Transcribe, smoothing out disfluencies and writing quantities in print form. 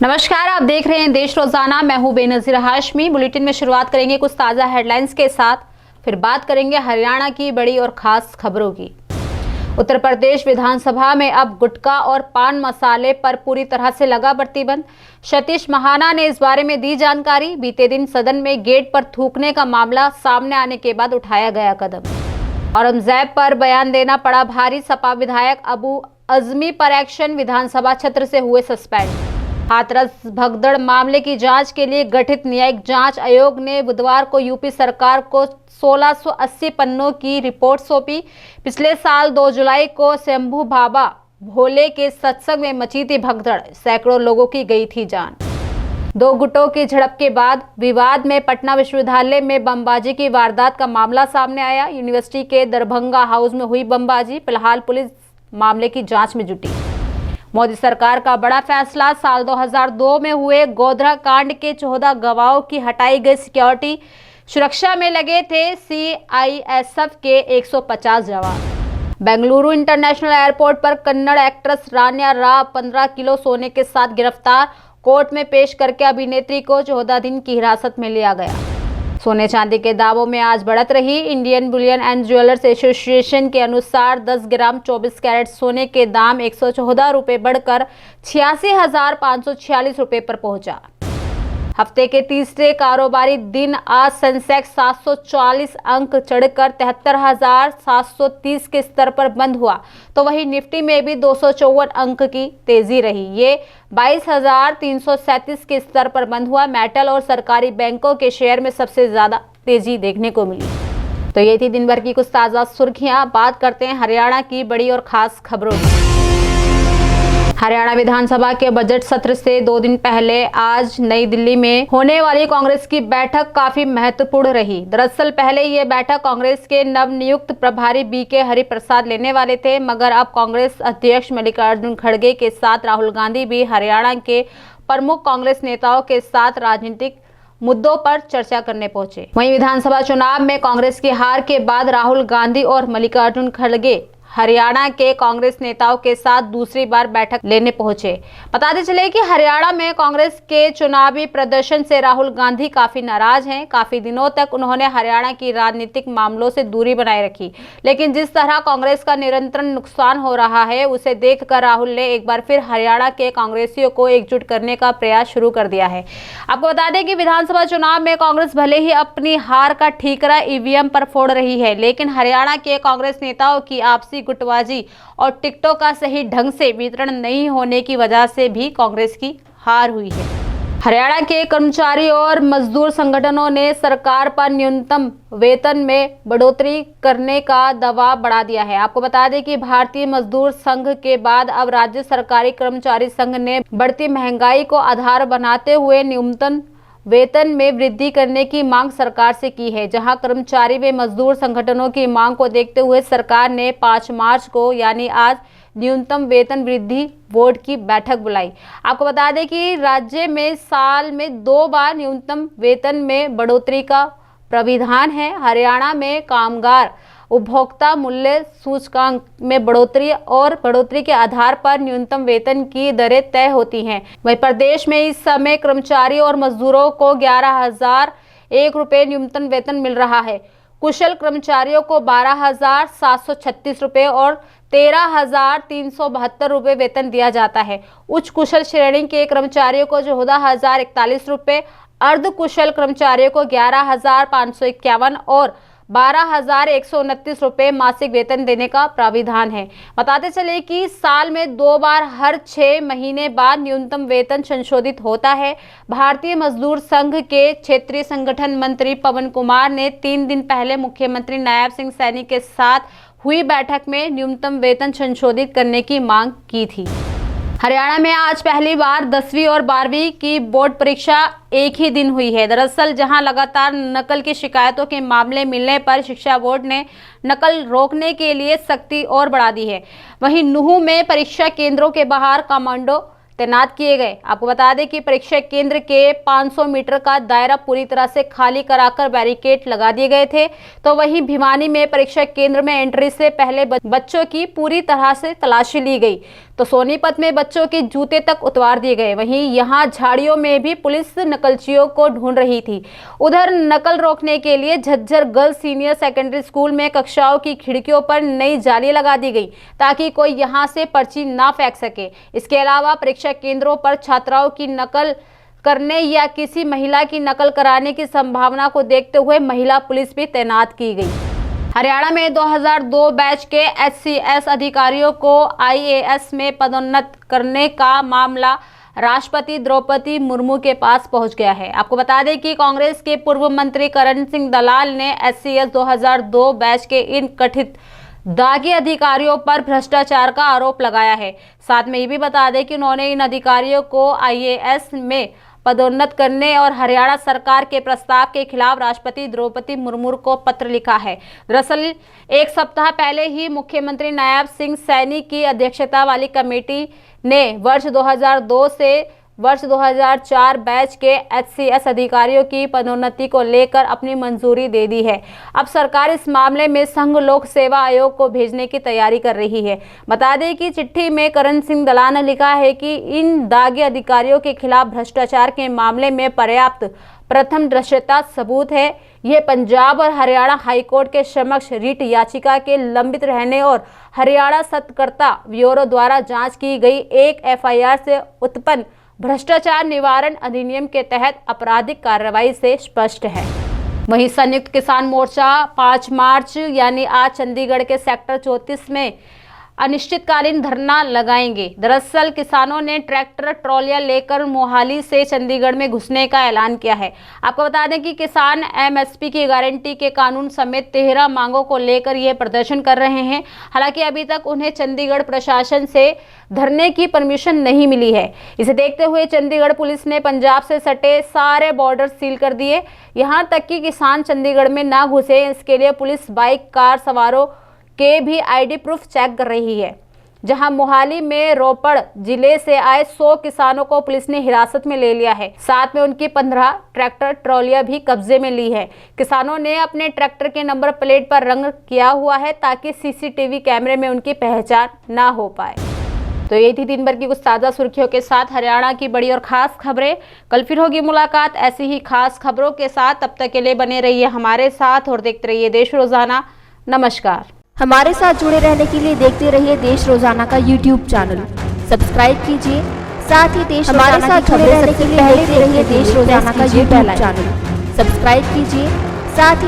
नमस्कार, आप देख रहे हैं देश रोजाना। मैं हूं बेनजीर हाशमी। बुलेटिन में शुरुआत करेंगे कुछ ताज़ा हेडलाइंस के साथ, फिर बात करेंगे हरियाणा की बड़ी और खास खबरों की। उत्तर प्रदेश विधानसभा में अब गुटखा और पान मसाले पर पूरी तरह से लगा प्रतिबंध। सतीश महाना ने इस बारे में दी जानकारी। बीते दिन सदन में गेट पर थूकने का मामला सामने आने के बाद उठाया गया कदम। औरंगजेब पर बयान देना पड़ा भारी। सपा विधायक अबू अजमी पर एक्शन। विधानसभा क्षेत्र से हुए सस्पेंड। हाथरस भगदड़ मामले की जांच के लिए गठित न्यायिक जांच आयोग ने बुधवार को यूपी सरकार को 1680 पन्नों की रिपोर्ट सौंपी। पिछले साल 2 जुलाई को शंभू बाबा भोले के सत्संग में मची थी भगदड़। सैकड़ों लोगों की गई थी जान। 2 गुटों की झड़प के बाद विवाद में पटना विश्वविद्यालय में बमबाजी की वारदात का मामला सामने आया। यूनिवर्सिटी के दरभंगा हाउस में हुई बमबाजी। फिलहाल पुलिस मामले की जांच में जुटी। मोदी सरकार का बड़ा फैसला। साल 2002 में हुए गोधरा कांड के 14 गवाहों की हटाई गई सिक्योरिटी। सुरक्षा में लगे थे सीआईएसएफ के 150 जवान। बेंगलुरु इंटरनेशनल एयरपोर्ट पर कन्नड़ एक्ट्रेस रान्या राव 15 किलो सोने के साथ गिरफ्तार। कोर्ट में पेश करके अभिनेत्री को 14 दिन की हिरासत में लिया गया। सोने चांदी के दामों में आज बढ़त रही। Indian Boolean and jewellers association के अनुसार 10 ग्राम 24 कैरेट सोने के दाम 114 रुपये बढ़कर 86,546 रुपये पर पहुंचा। हफ्ते के तीसरे कारोबारी दिन आज सेंसेक्स 740 अंक चढ़कर 73,730 के स्तर पर बंद हुआ, तो वहीं निफ्टी में भी 254 अंक की तेजी रही। ये 22,337 के स्तर पर बंद हुआ। मेटल और सरकारी बैंकों के शेयर में सबसे ज्यादा तेजी देखने को मिली। तो ये थी दिन भर की कुछ ताजा सुर्खियां। बात करते हैं हरियाणा की बड़ी और खास खबरों की। हरियाणा विधानसभा के बजट सत्र से 2 दिन पहले आज नई दिल्ली में होने वाली कांग्रेस की बैठक काफी महत्वपूर्ण रही। दरअसल पहले ये बैठक कांग्रेस के नवनियुक्त प्रभारी बीके हरिप्रसाद लेने वाले थे, मगर अब कांग्रेस अध्यक्ष मल्लिकार्जुन खड़गे के साथ राहुल गांधी भी हरियाणा के प्रमुख कांग्रेस नेताओं के साथ राजनीतिक मुद्दों पर चर्चा करने पहुंचे। वहीं विधानसभा चुनाव में कांग्रेस की हार के बाद राहुल गांधी और मल्लिकार्जुन खड़गे हरियाणा के कांग्रेस नेताओं के साथ दूसरी बार बैठक लेने पहुंचे। बताते चले कि हरियाणा में कांग्रेस के चुनावी प्रदर्शन से राहुल गांधी काफी नाराज हैं। काफी दिनों तक उन्होंने हरियाणा की राजनीतिक मामलों से दूरी बनाए रखी, लेकिन जिस तरह कांग्रेस का निरंतर नुकसान हो रहा है, उसे देखकर राहुल ने एक बार फिर हरियाणा के कांग्रेसियों को एकजुट करने का प्रयास शुरू कर दिया है। आपको बता दें कि विधानसभा चुनाव में कांग्रेस भले ही अपनी हार का ठीकरा ईवीएम पर फोड़ रही है, लेकिन हरियाणा के कांग्रेस नेताओं की आपसी गुटबाजी और टिकटों का सही ढंग से वितरण नहीं होने की वजह से भी कांग्रेस की हार हुई है। हरियाणा के कर्मचारी और मजदूर संगठनों ने सरकार पर न्यूनतम वेतन में बढ़ोतरी करने का दबाव बढ़ा दिया है। आपको बता दें कि भारतीय मजदूर संघ के बाद अब राज्य सरकारी कर्मचारी संघ ने बढ़ती महंगाई को आधार बनाते हुए न्यूनतम वेतन में वृद्धि करने की मांग सरकार से की है। जहां कर्मचारी व मजदूर संगठनों की मांग को देखते हुए सरकार ने 5 मार्च को यानी आज न्यूनतम वेतन वृद्धि बोर्ड की बैठक बुलाई। आपको बता दें कि राज्य में साल में 2 बार न्यूनतम वेतन में बढ़ोतरी का प्राविधान है। हरियाणा में कामगार उपभोक्ता मूल्य सूचकांक में बढ़ोतरी के आधार पर न्यूनतम वेतन की दरें तय होती हैं। वहीं प्रदेश में इस समय कर्मचारी और मजदूरों को 11,001 रुपये न्यूनतम वेतन मिल रहा है। कुशल कर्मचारियों को 12,736 रुपये और 13,372 रुपये वेतन दिया जाता है। उच्च कुशल श्रेणी के कर्मचारियों को 14,041 रुपये, अर्ध कुशल कर्मचारियों को 11,551 और 12,129 रुपये मासिक वेतन देने का प्राविधान है। बताते चले कि साल में 2 बार हर 6 महीने बाद न्यूनतम वेतन संशोधित होता है। भारतीय मजदूर संघ के क्षेत्रीय संगठन मंत्री पवन कुमार ने 3 दिन पहले मुख्यमंत्री नायब सिंह सैनी के साथ हुई बैठक में न्यूनतम वेतन संशोधित करने की मांग की थी। हरियाणा में आज पहली बार 10वीं और 12वीं की बोर्ड परीक्षा एक ही दिन हुई है। दरअसल जहां लगातार नकल की शिकायतों के मामले मिलने पर शिक्षा बोर्ड ने नकल रोकने के लिए सख्ती और बढ़ा दी है। वहीं नूंह में परीक्षा केंद्रों के बाहर कमांडो तैनात किए गए। आपको बता दें कि परीक्षा केंद्र के 500 मीटर का दायरा पूरी तरह से खाली कराकर बैरिकेड लगा दिए गए थे। तो वहीं भिवानी में परीक्षा केंद्र में एंट्री से पहले बच्चों की पूरी तरह से तलाशी ली गई। तो सोनीपत में बच्चों के जूते तक उतार दिए गए। वहीं यहां झाड़ियों में भी पुलिस नकलचियों को ढूंढ रही थी। उधर नकल रोकने के लिए Jhajjar girls senior secondary school में कक्षाओं की खिड़कियों पर नई जाली लगा दी गई ताकि कोई यहां से पर्ची ना फेंक सके। इसके अलावा परीक्षा केंद्रों पर छात्राओं की नकल करने या किसी महिला की नकल कराने की संभावना को देखते हुए महिला पुलिस भी तैनात की गई। हरियाणा में 2002 बैच के HCS अधिकारियों को IAS में पदोन्नत करने का मामला राष्ट्रपति द्रौपदी मुर्मू के पास पहुंच गया है। आपको बता दें कि कांग्रेस के पूर्व मंत्री करण सिंह दलाल ने HCS 2002 बैच के इन कथित दागी अधिकारियों पर भ्रष्टाचार का आरोप लगाया है। साथ में ये भी बता दें कि उन्होंने इन अधिकारियों को IAS में पदोन्नत करने और हरियाणा सरकार के प्रस्ताव के खिलाफ राष्ट्रपति द्रौपदी मुर्मू को पत्र लिखा है। दरअसल एक सप्ताह पहले ही मुख्यमंत्री नायब सिंह सैनी की अध्यक्षता वाली कमेटी ने वर्ष 2002 से वर्ष 2004 बैच के HCS अधिकारियों की पदोन्नति को लेकर अपनी मंजूरी दे दी है। अब सरकार इस मामले में संघ लोक सेवा आयोग को भेजने की तैयारी कर रही है। बता दें कि चिट्ठी में करण सिंह दलाल ने लिखा है कि इन दागी अधिकारियों के खिलाफ भ्रष्टाचार के मामले में पर्याप्त प्रथम दृष्टया सबूत है। यह पंजाब और हरियाणा हाईकोर्ट के समक्ष रीट याचिका के लंबित रहने और हरियाणा सत्कर्ता ब्यूरो द्वारा जाँच की गई एक FIR से उत्पन्न भ्रष्टाचार निवारण अधिनियम के तहत आपराधिक कार्रवाई से स्पष्ट है। वहीं संयुक्त किसान मोर्चा 5 मार्च यानी आज चंडीगढ़ के सेक्टर 34 में अनिश्चितकालीन धरना लगाएंगे। दरअसल किसानों ने ट्रैक्टर ट्रॉलियां लेकर मोहाली से चंडीगढ़ में घुसने का ऐलान किया है। आपको बता दें कि किसान MSP की गारंटी के कानून समेत 13 मांगों को लेकर यह प्रदर्शन कर रहे हैं। हालांकि अभी तक उन्हें चंडीगढ़ प्रशासन से धरने की परमिशन नहीं मिली है। इसे देखते हुए चंडीगढ़ पुलिस ने पंजाब से सटे सारे बॉर्डर सील कर दिए। यहां तक कि किसान चंडीगढ़ में ना घुसे इसके लिए पुलिस बाइक कार सवारों के भी ID प्रूफ चेक कर रही है। जहां मोहाली में रोपड़ जिले से आए 100 किसानों को पुलिस ने हिरासत में ले लिया है। साथ में उनकी 15 ट्रैक्टर ट्रॉलियां भी कब्जे में ली है। किसानों ने अपने ट्रैक्टर के नंबर प्लेट पर रंग किया हुआ है ताकि CCTV कैमरे में उनकी पहचान ना हो पाए। तो ये थी दिन भर की कुछ ताज़ा सुर्खियों के साथ हरियाणा की बड़ी और खास खबरें। कल फिर होगी मुलाकात ऐसी ही खास खबरों के साथ। तब तक के लिए बने रहिए हमारे साथ और देखते रहिए देश रोजाना। नमस्कार। हमारे साथ जुड़े रहने के लिए देखते रहिए देश रोजाना का YouTube चैनल सब्सक्राइब कीजिए। साथ ही देश हमारे साथ जुड़े रहने के लिए देखते रहिए देश रोजाना का YouTube चैनल सब्सक्राइब कीजिए। साथ ही